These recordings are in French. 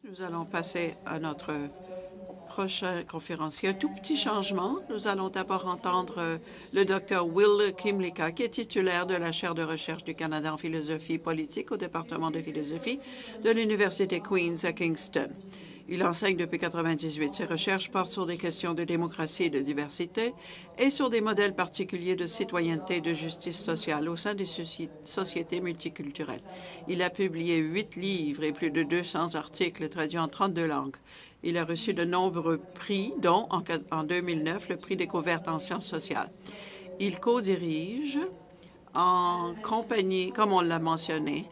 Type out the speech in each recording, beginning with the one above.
Nous allons passer à notre prochain conférencier. Un tout petit changement. Nous allons d'abord entendre le Dr Will Kymlicka, qui est titulaire de la chaire de recherche du Canada en philosophie politique au département de philosophie de l'Université Queen's à Kingston. Il enseigne depuis 1998. Ses recherches portent sur des questions de démocratie et de diversité et sur des modèles particuliers de citoyenneté et de justice sociale au sein des sociétés multiculturelles. Il a publié 8 livres et plus de 200 articles traduits en 32 langues. Il a reçu de nombreux prix, dont en 2009 le prix Découverte en sciences sociales. Il co-dirige en compagnie, comme on l'a mentionné,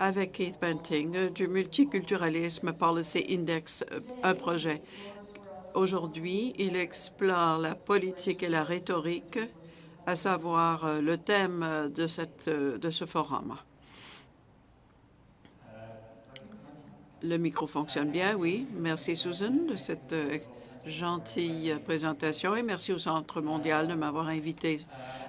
avec Keith Banting, du Multiculturalisme Policy Index, un projet. Aujourd'hui, il explore la politique et la rhétorique, à savoir le thème de ce forum. Le micro fonctionne bien, oui. Merci, Susan, de cette gentille présentation et merci au Centre mondial de m'avoir invité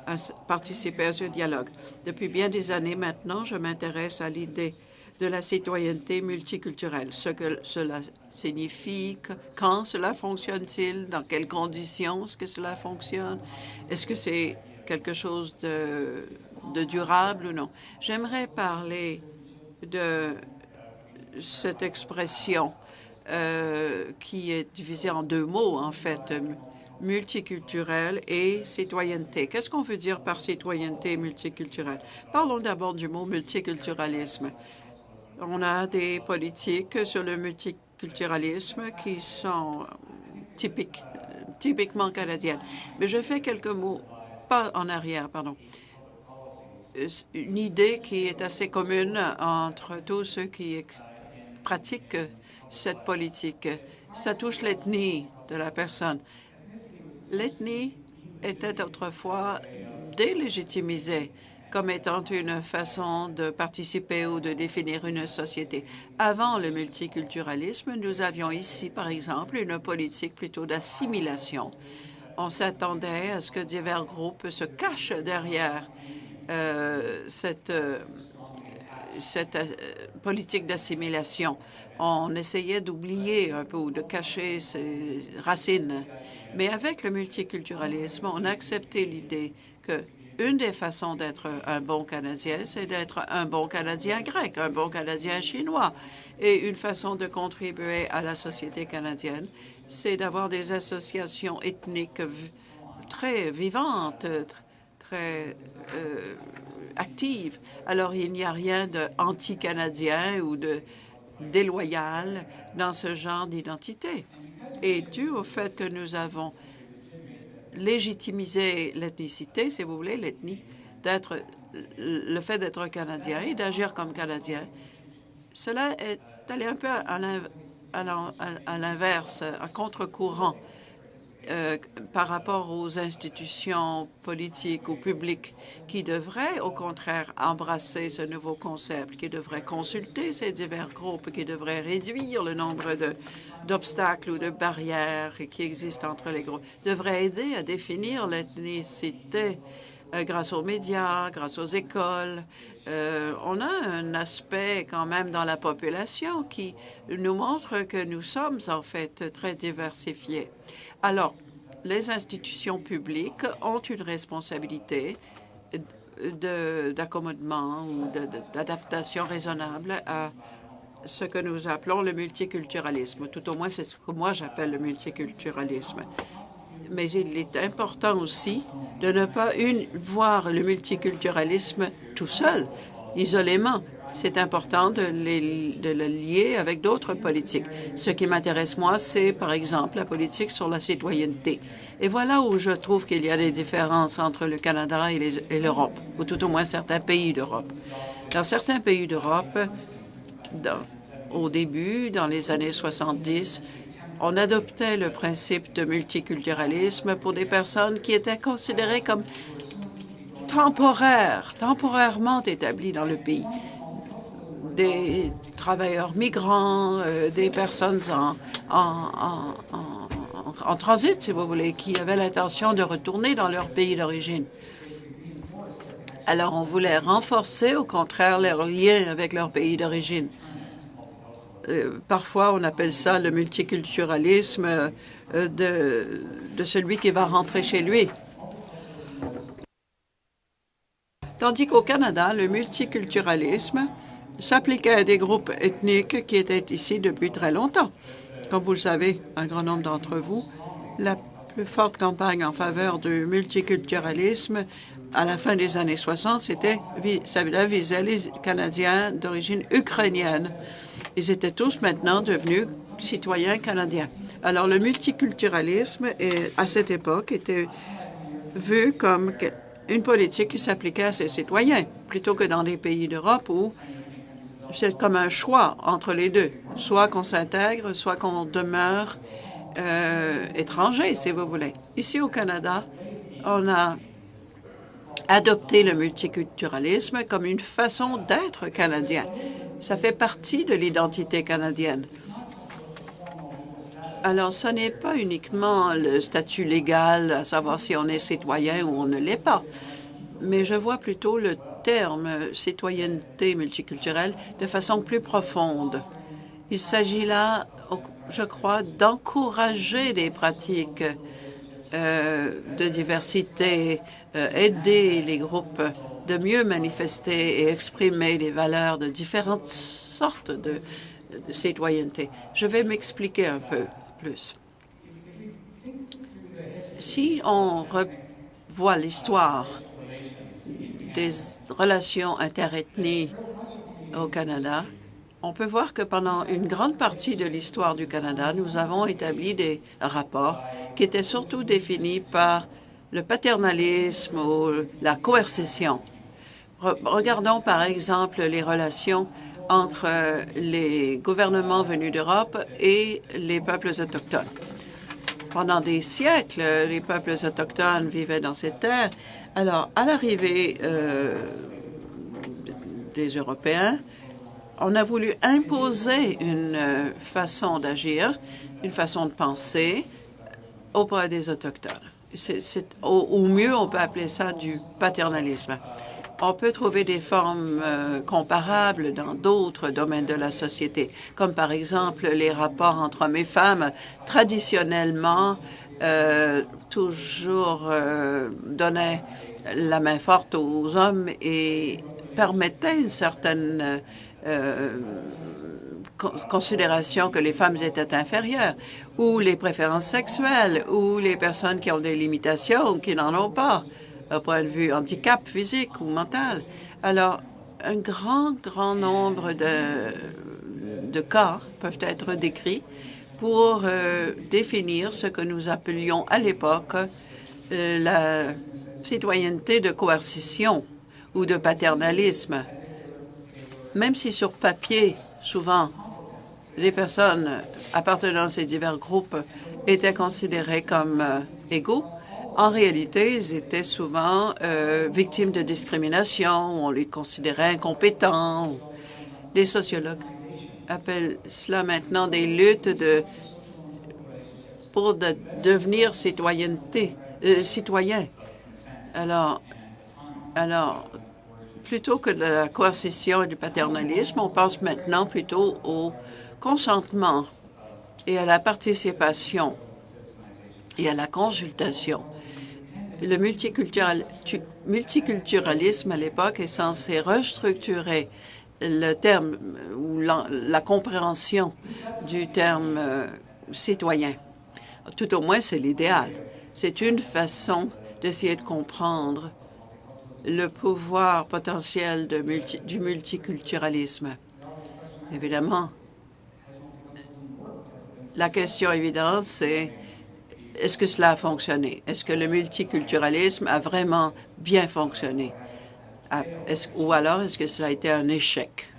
à participer à ce dialogue. Depuis bien des années maintenant, je m'intéresse à l'idée de la citoyenneté multiculturelle, ce que cela signifie, quand cela fonctionne-t-il, dans quelles conditions est-ce que cela fonctionne, est-ce que c'est quelque chose de durable ou non. J'aimerais parler de cette expression qui est divisée en deux mots, en fait, multiculturel et citoyenneté. Qu'est-ce qu'on veut dire par citoyenneté multiculturelle? Parlons d'abord du mot multiculturalisme. On a des politiques sur le multiculturalisme qui sont typiquement canadiennes. Mais je fais quelques mots, pas en arrière, pardon. Une idée qui est assez commune entre tous ceux qui pratiquent cette politique. Ça touche l'ethnie de la personne. L'ethnie était autrefois délégitimisée comme étant une façon de participer ou de définir une société. Avant le multiculturalisme, nous avions ici, par exemple, une politique plutôt d'assimilation. On s'attendait à ce que divers groupes se cachent derrière cette politique d'assimilation. On essayait d'oublier un peu ou de cacher ses racines. Mais avec le multiculturalisme, on a accepté l'idée que une des façons d'être un bon Canadien, c'est d'être un bon Canadien grec, un bon Canadien chinois. Et une façon de contribuer à la société canadienne, c'est d'avoir des associations ethniques très vivantes, très actives. Alors, il n'y a rien d'anti-canadien ou de déloyal dans ce genre d'identité. Et dû au fait que nous avons légitimisé l'ethnicité, si vous voulez, l'ethnie, le fait d'être Canadien et d'agir comme Canadien, cela est allé un peu à l'inverse, à contre-courant par rapport aux institutions politiques ou publiques qui devraient, au contraire, embrasser ce nouveau concept, qui devraient consulter ces divers groupes, qui devraient réduire le nombre d'obstacles ou de barrières qui existent entre les groupes, devraient aider à définir l'ethnicité grâce aux médias, grâce aux écoles. On a un aspect quand même dans la population qui nous montre que nous sommes en fait très diversifiés. Alors, les institutions publiques ont une responsabilité d'accommodement ou d'adaptation raisonnable à ce que nous appelons le multiculturalisme. Tout au moins, c'est ce que moi j'appelle le multiculturalisme. Mais il est important aussi de ne pas voir le multiculturalisme tout seul, isolément. C'est important de le lier avec d'autres politiques. Ce qui m'intéresse, moi, c'est, par exemple, la politique sur la citoyenneté. Et voilà où je trouve qu'il y a des différences entre le Canada et l'Europe, ou tout au moins certains pays d'Europe. Dans certains pays d'Europe, au début, dans les années 70, on adoptait le principe de multiculturalisme pour des personnes qui étaient considérées comme temporairement établies dans le pays. Des travailleurs migrants, des personnes en transit, si vous voulez, qui avaient l'intention de retourner dans leur pays d'origine. Alors, on voulait renforcer, au contraire, leurs liens avec leur pays d'origine. Parfois, on appelle ça le multiculturalisme de celui qui va rentrer chez lui. Tandis qu'au Canada, le multiculturalisme s'appliquait à des groupes ethniques qui étaient ici depuis très longtemps. Comme vous le savez, un grand nombre d'entre vous, la plus forte campagne en faveur du multiculturalisme à la fin des années 60, ça visait les Canadiens d'origine ukrainienne. Ils étaient tous maintenant devenus citoyens canadiens. Alors, le multiculturalisme, à cette époque, était vu comme une politique qui s'appliquait à ses citoyens, plutôt que dans des pays d'Europe où c'est comme un choix entre les deux. Soit qu'on s'intègre, soit qu'on demeure étranger, si vous voulez. Ici, au Canada, on a adopté le multiculturalisme comme une façon d'être canadien. Ça fait partie de l'identité canadienne. Alors, ce n'est pas uniquement le statut légal, à savoir si on est citoyen ou on ne l'est pas, mais je vois plutôt le terme citoyenneté multiculturelle de façon plus profonde. Il s'agit là, je crois, d'encourager des pratiques de diversité, aider les groupes de mieux manifester et exprimer les valeurs de différentes sortes de citoyenneté. Je vais m'expliquer un peu plus. Si on revoit l'histoire des relations interethnies au Canada, on peut voir que pendant une grande partie de l'histoire du Canada, nous avons établi des rapports qui étaient surtout définis par le paternalisme ou la coercition. Regardons par exemple les relations entre les gouvernements venus d'Europe et les peuples autochtones. Pendant des siècles, les peuples autochtones vivaient dans ces terres. Alors, à l'arrivée des Européens, on a voulu imposer une façon d'agir, une façon de penser auprès des Autochtones. Au mieux, on peut appeler ça du paternalisme. On peut trouver des formes comparables dans d'autres domaines de la société, comme par exemple les rapports entre hommes et femmes. Traditionnellement, toujours donnaient la main forte aux hommes et permettaient une certaine considération que les femmes étaient inférieures, ou les préférences sexuelles, ou les personnes qui ont des limitations ou qui n'en ont pas, au point de vue handicap physique ou mental. Alors, un grand nombre de cas peuvent être décrits pour définir ce que nous appelions à l'époque la citoyenneté de coercition ou de paternalisme. Même si sur papier, souvent, les personnes appartenant à ces divers groupes étaient considérées comme égaux, en réalité, ils étaient souvent victimes de discrimination, on les considérait incompétents. Les sociologues appellent cela maintenant des luttes pour devenir citoyen. Alors, plutôt que de la coercition et du paternalisme, on pense maintenant plutôt au consentement et à la participation et à la consultation. Le multiculturalisme à l'époque est censé restructurer le terme ou la compréhension du terme citoyen. Tout au moins, c'est l'idéal. C'est une façon d'essayer de comprendre le pouvoir potentiel du multiculturalisme. Évidemment, la question évidente, c'est est-ce que cela a fonctionné? Est-ce que le multiculturalisme a vraiment bien fonctionné? Ou alors, est-ce que cela a été un échec?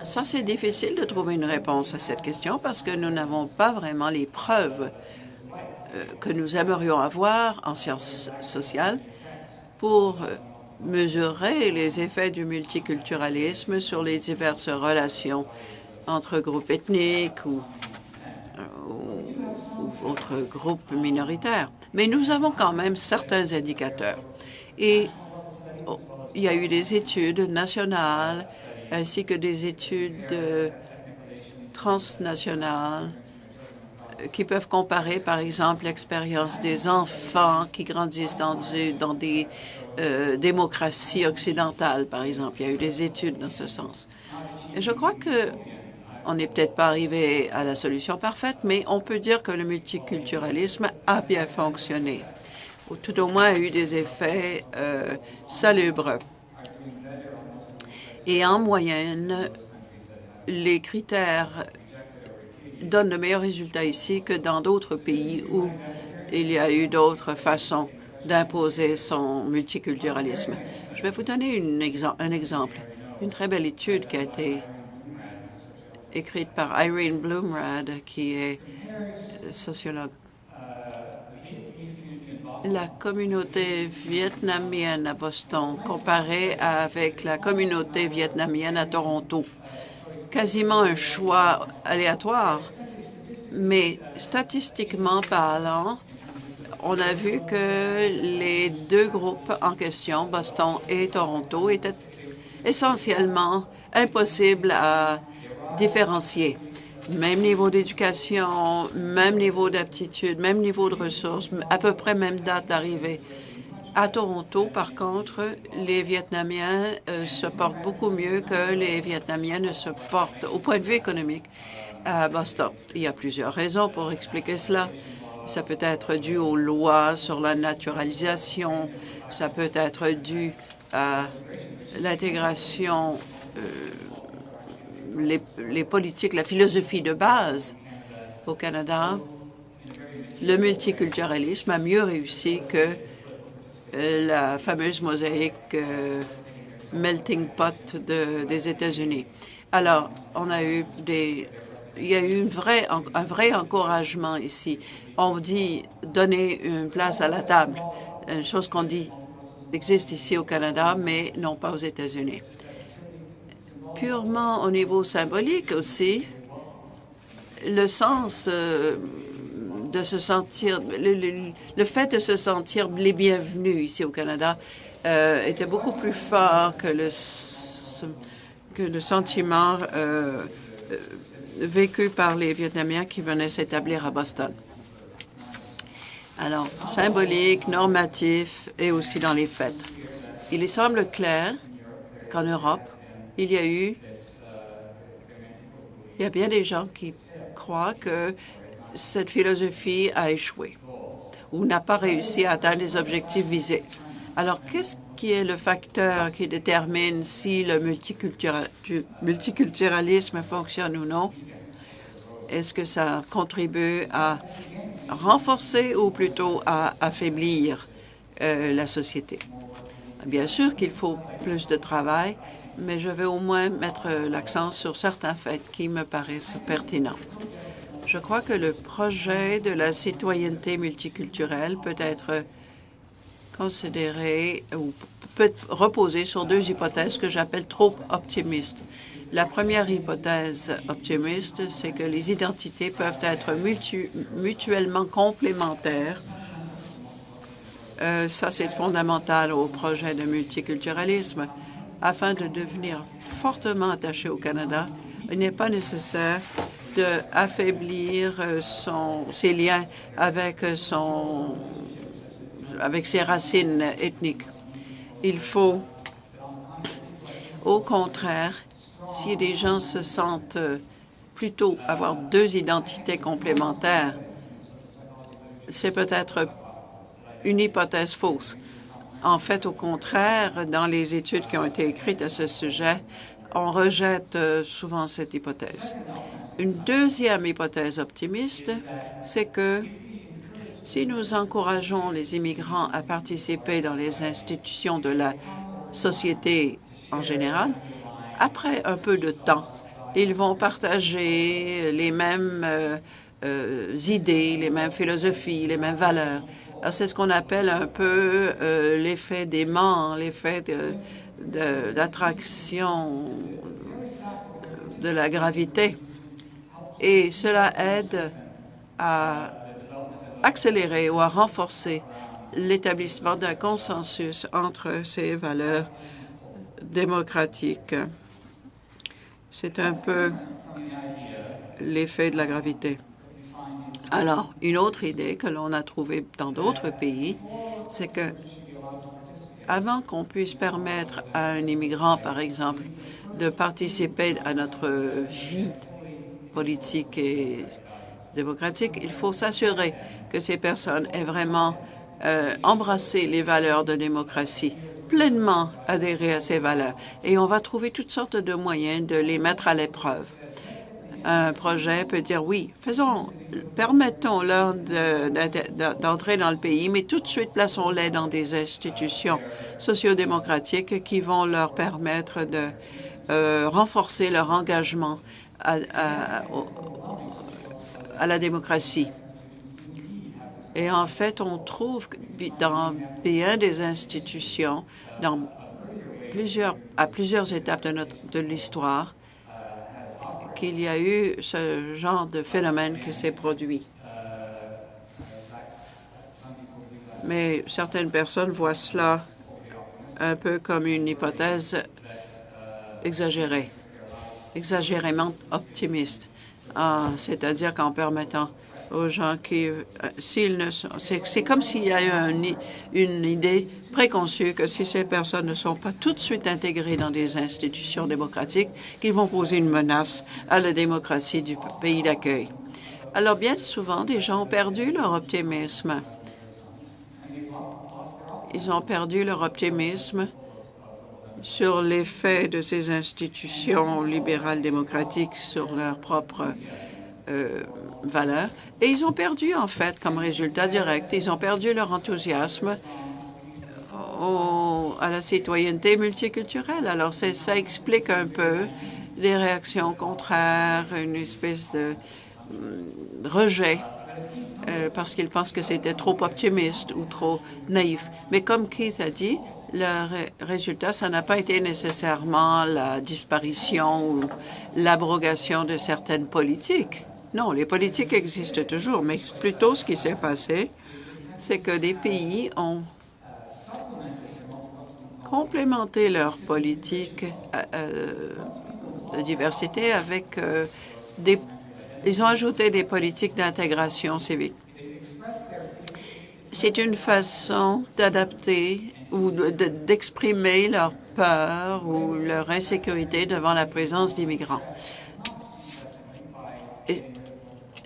Ça, c'est difficile de trouver une réponse à cette question parce que nous n'avons pas vraiment les preuves que nous aimerions avoir en sciences sociales pour mesurer les effets du multiculturalisme sur les diverses relations entre groupes ethniques ou autres groupes minoritaires. Mais nous avons quand même certains indicateurs. Et il y a eu des études nationales ainsi que des études transnationales qui peuvent comparer, par exemple, l'expérience des enfants qui grandissent dans des démocraties occidentales, par exemple. Il y a eu des études dans ce sens. Et je crois que on n'est peut-être pas arrivé à la solution parfaite, mais on peut dire que le multiculturalisme a bien fonctionné, ou tout au moins a eu des effets salubres. Et en moyenne, les critères donnent de meilleurs résultats ici que dans d'autres pays où il y a eu d'autres façons d'imposer son multiculturalisme. Je vais vous donner un exemple. Une très belle étude qui a été écrite par Irene Bloomrad, qui est sociologue. La communauté vietnamienne à Boston comparée avec la communauté vietnamienne à Toronto. Quasiment un choix aléatoire, mais statistiquement parlant, on a vu que les deux groupes en question, Boston et Toronto, étaient essentiellement impossibles à différencier. Même niveau d'éducation, même niveau d'aptitude, même niveau de ressources, à peu près même date d'arrivée. À Toronto, par contre, les Vietnamiens se portent beaucoup mieux que les Vietnamiens ne se portent au point de vue économique à Boston. Il y a plusieurs raisons pour expliquer cela. Ça peut être dû aux lois sur la naturalisation, ça peut être dû à l'intégration, les politiques, la philosophie de base au Canada. Le multiculturalisme a mieux réussi que la fameuse mosaïque melting pot des États-Unis. Alors, il y a eu un vrai encouragement ici. On dit donner une place à la table, une chose qu'on dit existe ici au Canada, mais non pas aux États-Unis. Purement au niveau symbolique aussi, le sens de se sentir, le fait de se sentir les bienvenus ici au Canada était beaucoup plus fort que le sentiment vécu par les Vietnamiens qui venaient s'établir à Boston. Alors, symbolique, normatif et aussi dans les faits. Il semble clair qu'en Europe, il y a bien des gens qui croient que cette philosophie a échoué ou n'a pas réussi à atteindre les objectifs visés. Alors, qu'est-ce qui est le facteur qui détermine si le multiculturalisme fonctionne ou non? Est-ce que ça contribue à renforcer ou plutôt à affaiblir la société? Bien sûr qu'il faut plus de travail, mais je vais au moins mettre l'accent sur certains faits qui me paraissent pertinents. Je crois que le projet de la citoyenneté multiculturelle peut être considéré ou peut reposer sur deux hypothèses que j'appelle trop optimistes. La première hypothèse optimiste, c'est que les identités peuvent être mutuellement complémentaires. Ça, c'est fondamental au projet de multiculturalisme. Afin de devenir fortement attaché au Canada, il n'est pas nécessaire d'affaiblir ses liens avec ses racines ethniques. Il faut, au contraire, si des gens se sentent plutôt avoir deux identités complémentaires, c'est peut-être une hypothèse fausse. En fait, au contraire, dans les études qui ont été écrites à ce sujet, on rejette souvent cette hypothèse. Une deuxième hypothèse optimiste, c'est que si nous encourageons les immigrants à participer dans les institutions de la société en général, après un peu de temps, ils vont partager les mêmes idées, les mêmes philosophies, les mêmes valeurs. C'est ce qu'on appelle un peu l'effet d'aimant, l'effet d'attraction de la gravité. Et cela aide à accélérer ou à renforcer l'établissement d'un consensus entre ces valeurs démocratiques C'est un peu l'effet de la gravité. Alors, une autre idée que l'on a trouvée dans d'autres pays, c'est que avant qu'on puisse permettre à un immigrant, par exemple, de participer à notre vie politique et démocratique, il faut s'assurer que ces personnes aient vraiment embrassé les valeurs de démocratie, pleinement adhéré à ces valeurs. Et on va trouver toutes sortes de moyens de les mettre à l'épreuve. Un projet peut dire oui, permettons-leur d'entrer dans le pays, mais tout de suite plaçons-les dans des institutions sociodémocratiques qui vont leur permettre de renforcer leur engagement à la démocratie. Et en fait, on trouve dans bien des institutions, à plusieurs étapes de l'histoire, qu'il y a eu ce genre de phénomène qui s'est produit. Mais certaines personnes voient cela un peu comme une hypothèse exagérément optimiste, c'est-à-dire qu'en permettant aux gens qui, c'est comme s'il y a eu une idée préconçue que si ces personnes ne sont pas tout de suite intégrées dans des institutions démocratiques, qu'ils vont poser une menace à la démocratie du pays d'accueil. Alors, bien souvent, des gens ont perdu leur optimisme. Ils ont perdu leur optimisme sur l'effet de ces institutions libérales démocratiques sur leurs propres valeurs. Et ils ont perdu, en fait, comme résultat direct, ils ont perdu leur enthousiasme à la citoyenneté multiculturelle. Alors, ça explique un peu des réactions contraires, une espèce de rejet, parce qu'ils pensent que c'était trop optimiste ou trop naïf. Mais comme Keith a dit, le résultat, ça n'a pas été nécessairement la disparition ou l'abrogation de certaines politiques. Non, les politiques existent toujours, mais plutôt ce qui s'est passé, c'est que des pays ont complémenté leur politique de diversité avec ils ont ajouté des politiques d'intégration civique. C'est une façon d'adapter ou d'exprimer leur peur ou leur insécurité devant la présence d'immigrants.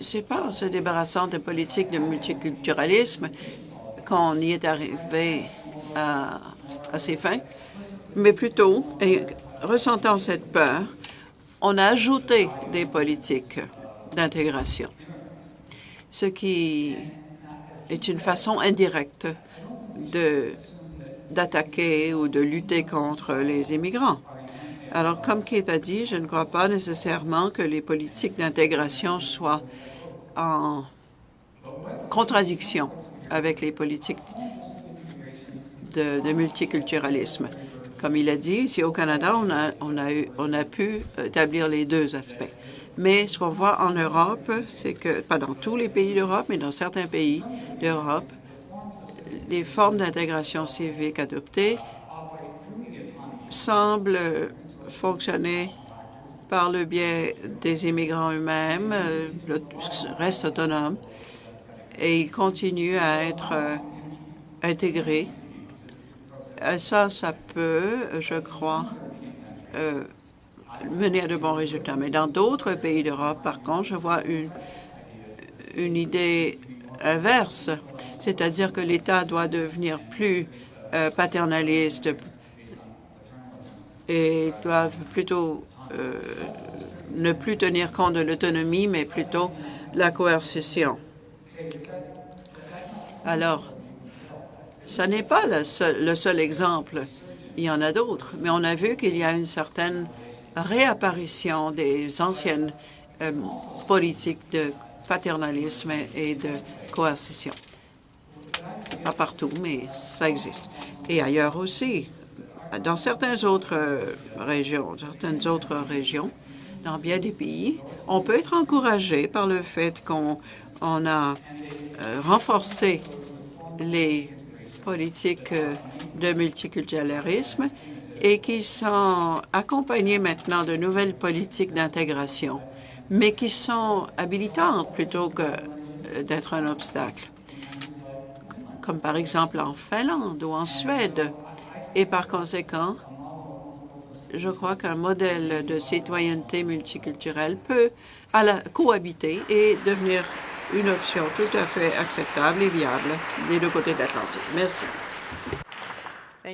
C'est pas en se débarrassant de politiques de multiculturalisme qu'on y est arrivé à ces fins, mais plutôt, et ressentant cette peur, on a ajouté des politiques d'intégration, ce qui est une façon indirecte d'attaquer ou de lutter contre les immigrants. Alors, comme Keith a dit, je ne crois pas nécessairement que les politiques d'intégration soient en contradiction avec les politiques de multiculturalisme. Comme il a dit, ici au Canada, on a pu établir les deux aspects. Mais ce qu'on voit en Europe, c'est que, pas dans tous les pays d'Europe, mais dans certains pays d'Europe, les formes d'intégration civique adoptées semblent fonctionner par le biais des immigrants eux-mêmes, restent autonomes, et ils continuent à être intégrés. Ça peut, je crois, mener à de bons résultats. Mais dans d'autres pays d'Europe, par contre, je vois une idée inverse, c'est-à-dire que l'État doit devenir plus paternaliste et doivent plutôt ne plus tenir compte de l'autonomie, mais plutôt la coercition. Alors, ça n'est pas le seul exemple. Il y en a d'autres, mais on a vu qu'il y a une certaine réapparition des anciennes politiques de paternalisme et de coercition. Pas partout, mais ça existe. Et ailleurs aussi. Dans certaines autres régions, dans bien des pays, on peut être encouragé par le fait qu'on a renforcé les politiques de multiculturalisme et qui sont accompagnés maintenant de nouvelles politiques d'intégration, mais qui sont habilitantes plutôt que d'être un obstacle, comme par exemple en Finlande ou en Suède. Et par conséquent, je crois qu'un modèle de citoyenneté multiculturelle peut cohabiter et devenir une option tout à fait acceptable et viable des deux côtés de l'Atlantique. Merci.